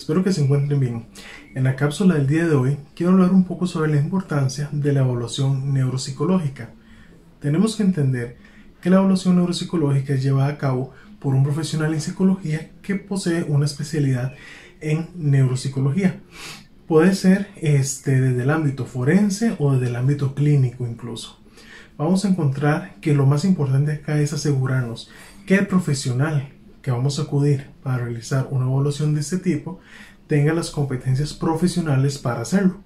Espero que se encuentren bien. En la cápsula del día de hoy quiero hablar un poco sobre la importancia de la evaluación neuropsicológica. Tenemos que entender que la evaluación neuropsicológica es llevada a cabo por un profesional en psicología que posee una especialidad en neuropsicología. Puede ser desde el ámbito forense o desde el ámbito clínico incluso. Vamos a encontrar que lo más importante acá es asegurarnos que el profesional que vamos a acudir para realizar una evaluación de este tipo tenga las competencias profesionales para hacerlo.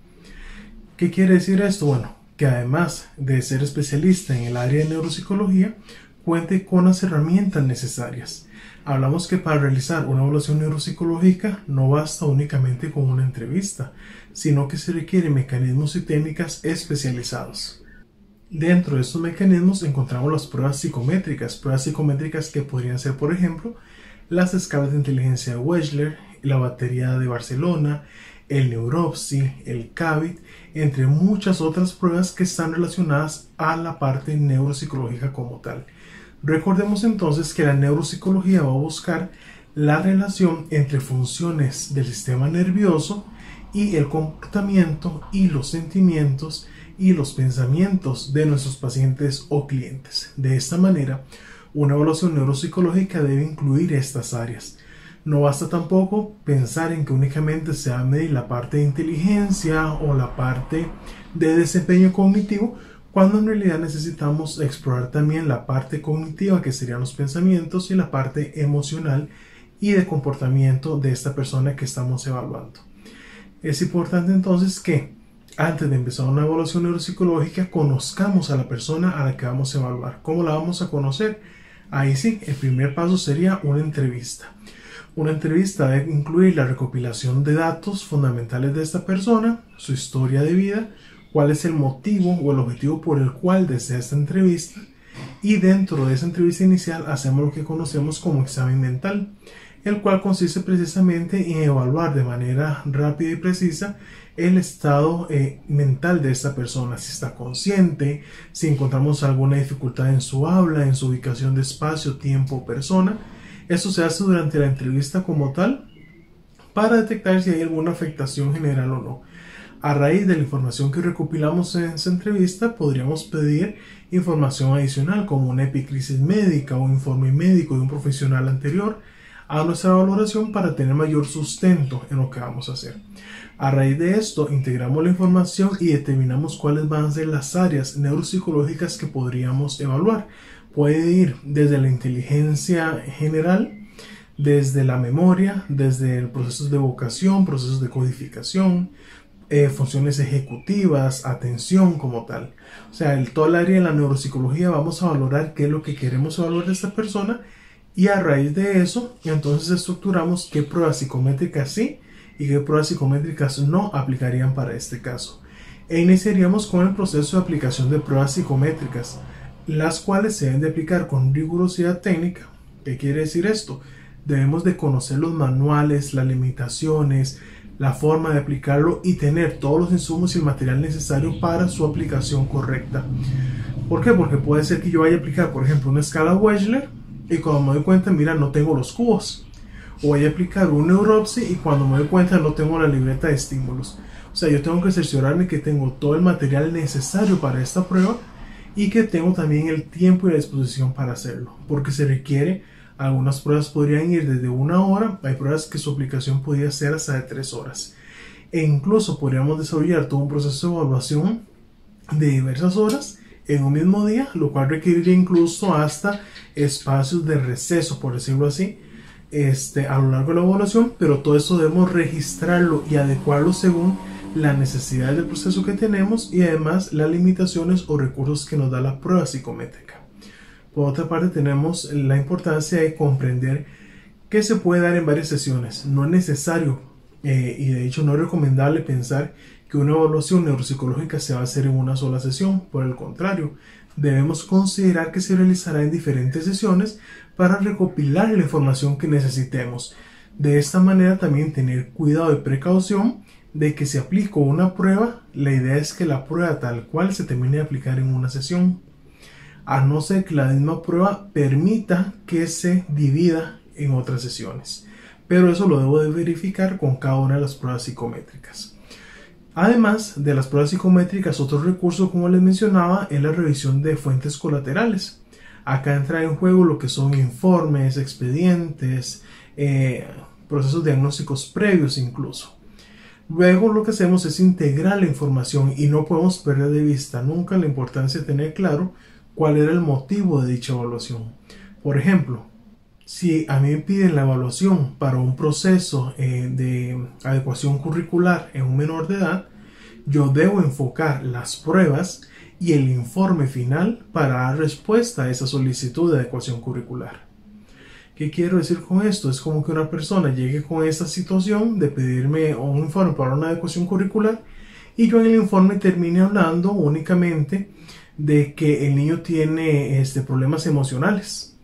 ¿Qué quiere decir esto? Bueno, que además de ser especialista en el área de neuropsicología, cuente con las herramientas necesarias. Hablamos que para realizar una evaluación neuropsicológica no basta únicamente con una entrevista, sino que se requieren mecanismos y técnicas especializados. Dentro de estos mecanismos encontramos las pruebas psicométricas que podrían ser, por ejemplo, las escalas de inteligencia de Wechsler, la batería de Barcelona, el Neuropsy, el CABIT, entre muchas otras pruebas que están relacionadas a la parte neuropsicológica como tal. Recordemos entonces que la neuropsicología va a buscar la relación entre funciones del sistema nervioso y el comportamiento y los sentimientos y los pensamientos de nuestros pacientes o clientes. De esta manera, una evaluación neuropsicológica debe incluir estas áreas. No basta tampoco pensar en que únicamente se va a medir la parte de inteligencia o la parte de desempeño cognitivo, cuando en realidad necesitamos explorar también la parte cognitiva, que serían los pensamientos, y la parte emocional y de comportamiento de esta persona que estamos evaluando. Es importante entonces que antes de empezar una evaluación neuropsicológica conozcamos a la persona a la que vamos a evaluar. ¿Cómo la vamos a conocer? Ahí sí, el primer paso sería una entrevista. Una entrevista debe incluir la recopilación de datos fundamentales de esta persona, su historia de vida, cuál es el motivo o el objetivo por el cual desea esta entrevista, y dentro de esa entrevista inicial hacemos lo que conocemos como examen mental, el cual consiste precisamente en evaluar de manera rápida y precisa el estado mental de esta persona, si está consciente, si encontramos alguna dificultad en su habla, en su ubicación de espacio, tiempo o persona. Esto se hace durante la entrevista como tal para detectar si hay alguna afectación general o no. A raíz de la información que recopilamos en esa entrevista, podríamos pedir información adicional como una epicrisis médica o un informe médico de un profesional anterior a nuestra valoración para tener mayor sustento en lo que vamos a hacer. A raíz de esto, integramos la información y determinamos cuáles van a ser las áreas neuropsicológicas que podríamos evaluar. Puede ir desde la inteligencia general, desde la memoria, desde procesos de evocación, procesos de codificación, funciones ejecutivas, atención como tal. O sea, en toda el área de la neuropsicología vamos a valorar qué es lo que queremos evaluar de esta persona, y a raíz de eso, entonces estructuramos qué pruebas psicométricas sí y qué pruebas psicométricas no aplicarían para este caso. E iniciaríamos con el proceso de aplicación de pruebas psicométricas, las cuales se deben de aplicar con rigurosidad técnica. ¿Qué quiere decir esto? Debemos de conocer los manuales, las limitaciones, la forma de aplicarlo y tener todos los insumos y el material necesario para su aplicación correcta. ¿Por qué? Porque puede ser que yo vaya a aplicar, por ejemplo, una escala Wechsler y cuando me doy cuenta, mira, no tengo los cubos. O voy a aplicar un Neuropsy y cuando me doy cuenta no tengo la libreta de estímulos. O sea, yo tengo que cerciorarme que tengo todo el material necesario para esta prueba y que tengo también el tiempo y la disposición para hacerlo. Porque se requiere, algunas pruebas podrían ir desde 1 hora, hay pruebas que su aplicación podría ser hasta de 3 horas. E incluso podríamos desarrollar todo un proceso de evaluación de diversas horas en un mismo día, lo cual requeriría incluso hasta espacios de receso, por decirlo así, a lo largo de la evaluación, pero todo eso debemos registrarlo y adecuarlo según la necesidad del proceso que tenemos y además las limitaciones o recursos que nos da la prueba psicométrica. Por otra parte, tenemos la importancia de comprender que se puede dar en varias sesiones. No es necesario y de hecho no es recomendable pensar que una evaluación neuropsicológica se va a hacer en una sola sesión. Por el contrario, debemos considerar que se realizará en diferentes sesiones para recopilar la información que necesitemos. De esta manera también tener cuidado y precaución de que si aplico una prueba, la idea es que la prueba tal cual se termine de aplicar en una sesión, a no ser que la misma prueba permita que se divida en otras sesiones. pero eso lo debo de verificar con cada una de las pruebas psicométricas. Además de las pruebas psicométricas, otro recurso, como les mencionaba, es la revisión de fuentes colaterales. Acá entra en juego lo que son informes, expedientes, procesos diagnósticos previos incluso. Luego lo que hacemos es integrar la información y no podemos perder de vista nunca la importancia de tener claro cuál era el motivo de dicha evaluación. Por ejemplo, si a mí me piden la evaluación para un proceso de adecuación curricular en un menor de edad, yo debo enfocar las pruebas y el informe final para dar respuesta a esa solicitud de adecuación curricular. ¿Qué quiero decir con esto? Es como que una persona llegue con esta situación de pedirme un informe para una adecuación curricular y yo en el informe termine hablando únicamente de que el niño tiene problemas emocionales.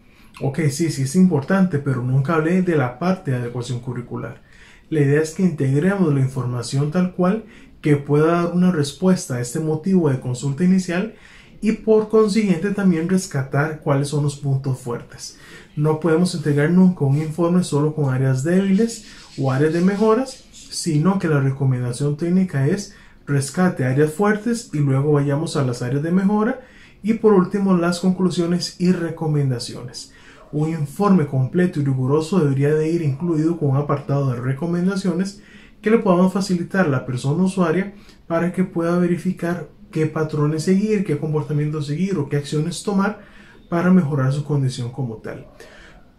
Ok, sí es importante, pero nunca hablé de la parte de adecuación curricular. La idea es que integremos la información tal cual que pueda dar una respuesta a este motivo de consulta inicial y por consiguiente también rescatar cuáles son los puntos fuertes. No podemos entregar nunca un informe solo con áreas débiles o áreas de mejoras, sino que la recomendación técnica es rescate áreas fuertes y luego vayamos a las áreas de mejora y por último las conclusiones y recomendaciones. Un informe completo y riguroso debería de ir incluido con un apartado de recomendaciones que le podamos facilitar a la persona usuaria para que pueda verificar qué patrones seguir, qué comportamientos seguir o qué acciones tomar para mejorar su condición como tal.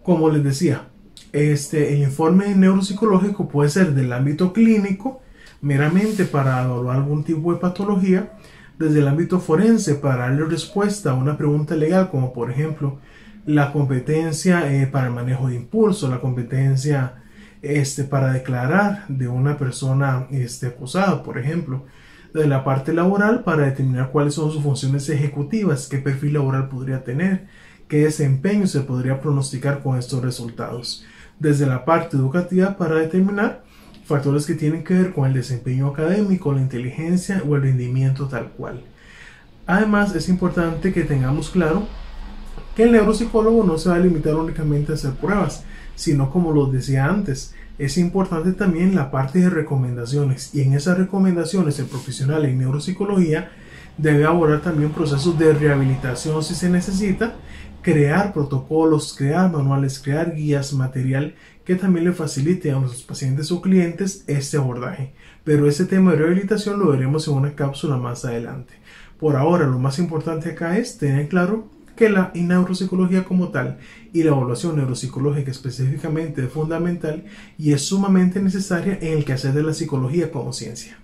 Como les decía, el informe neuropsicológico puede ser del ámbito clínico, meramente para evaluar algún tipo de patología, desde el ámbito forense para darle respuesta a una pregunta legal, como por ejemplo la competencia para el manejo de impulso, la competencia para declarar de una persona acusada, por ejemplo, de la parte laboral para determinar cuáles son sus funciones ejecutivas, qué perfil laboral podría tener, qué desempeño se podría pronosticar con estos resultados. Desde la parte educativa para determinar factores que tienen que ver con el desempeño académico, la inteligencia o el rendimiento tal cual. Además, es importante que tengamos claro que el neuropsicólogo no se va a limitar únicamente a hacer pruebas, sino como los decía antes, es importante también la parte de recomendaciones y en esas recomendaciones el profesional en neuropsicología debe abordar también procesos de rehabilitación si se necesita, crear protocolos, crear manuales, crear guías, material que también le facilite a nuestros pacientes o clientes este abordaje. Pero este tema de rehabilitación lo veremos en una cápsula más adelante. Por ahora lo más importante acá es tener claro que la neuropsicología como tal y la evaluación neuropsicológica específicamente es fundamental y es sumamente necesaria en el quehacer de la psicología como ciencia.